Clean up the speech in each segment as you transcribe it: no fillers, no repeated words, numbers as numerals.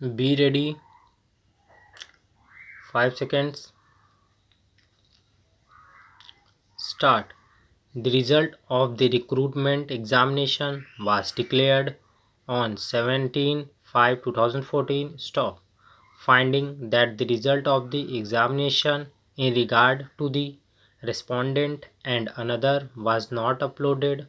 Be ready. 5 seconds. Start. The result of the recruitment examination was declared on 17/5/2014. Stop. Finding that the result of the examination in regard to the respondent and another was not uploaded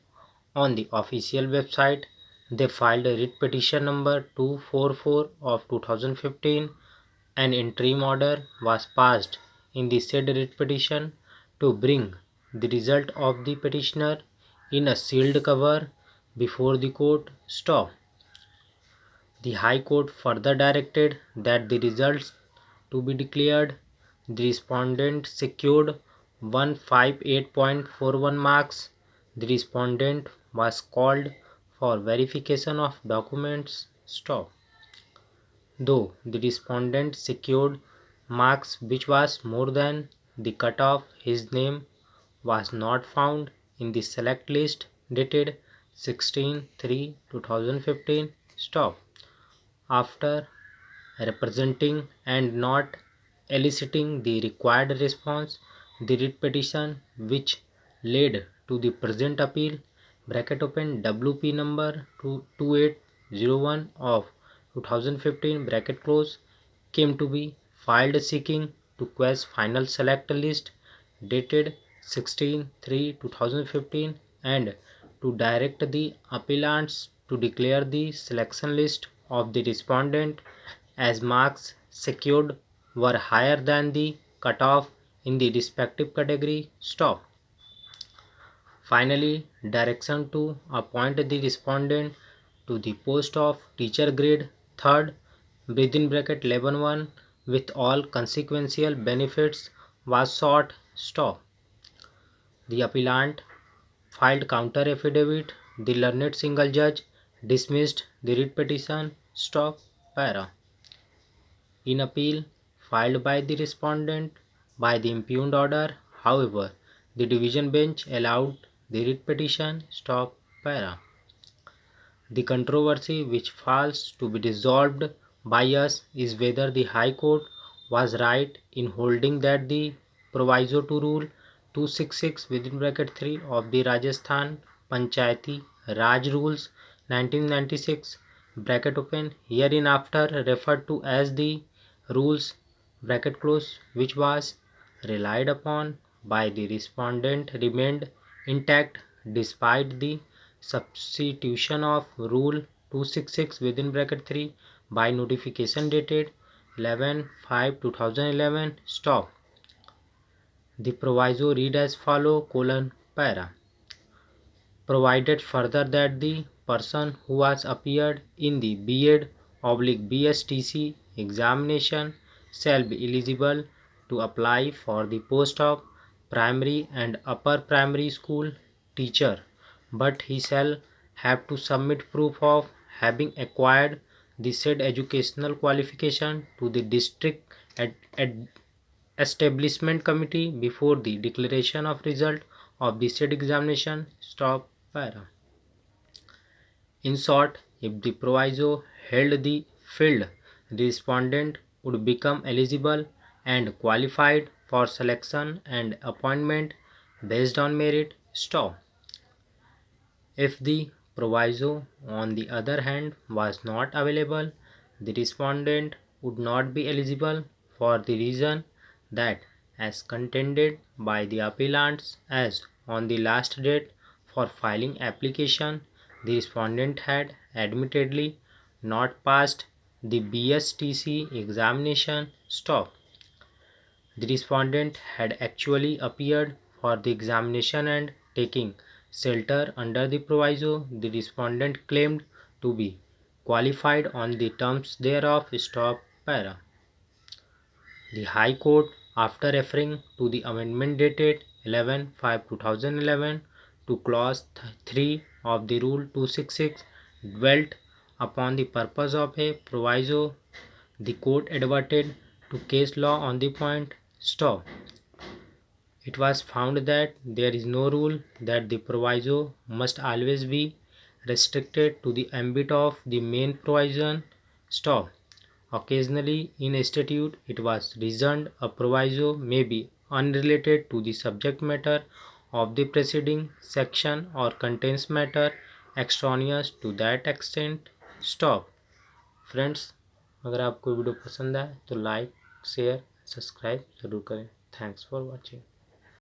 on the official website, they filed a writ petition number 244 of 2015. An interim order was passed in the said writ petition to bring the result of the petitioner in a sealed cover before the court. Stop. The High Court further directed that the results to be declared. The respondent secured 158.41 marks. The respondent was called for verification of documents. Stop. Though the respondent secured marks which was more than the cutoff, his name was not found in the select list dated 16/3/2015. Stop. After representing and not eliciting the required response, the writ petition which led to the present appeal (WP number 2801 of 2015) came to be filed seeking to quash final select list dated 16/3/2015 and to direct the appellants to declare the selection list of the respondent as marks secured were higher than the cutoff in the respective category. Stop. Finally, direction to appoint the respondent to the post of teacher grade 3rd (11 1) with all consequential benefits was sought. Stop. The appellant filed counter affidavit. The learned single judge dismissed the writ petition. Stop. Para. In appeal filed by the respondent by the impugned order, however, the division bench allowed the writ petition. Stop. Para. The controversy which falls to be resolved by us is whether the High Court was right in holding that the proviso to Rule 266 (3) of the Rajasthan Panchayati Raj Rules 1996 (hereinafter referred to as the Rules) which was relied upon by the respondent remained intact despite the substitution of Rule 266 (3) by notification dated 11/5/2011. Stop. The proviso read as follow: para. Provided further that the person who has appeared in the B.Ed/BSTC examination shall be eligible to apply for the post of primary and upper primary school teacher, but he shall have to submit proof of having acquired the said educational qualification to the district establishment committee before the declaration of result of the said examination. Stop. Para. In short, if the proviso held the field, the respondent would become eligible and qualified for selection and appointment based on merit. Stop. If the proviso, on the other hand, was not available, the respondent would not be eligible for the reason that, as contended by the appellants, as on the last date for filing application, the respondent had admittedly not passed the BSTC examination. Stop. The respondent had actually appeared for the examination and, taking shelter under the proviso, the respondent claimed to be qualified on the terms thereof. Stop. Para. The High Court, after referring to the amendment dated 11/5/2011 to clause 3 of the Rule 266, dwelt upon the purpose of a proviso. The court adverted to case law on the point. Stop. It was found that there is no rule that the proviso must always be restricted to the ambit of the main provision. Stop. Occasionally in a statute it was reasoned a proviso may be unrelated to the subject matter of the preceding section or contains matter extraneous to that extent. Stop. Friends, अगर आपको video पसंद आए तो like share subscribe ज़रूर करें। Thanks for watching.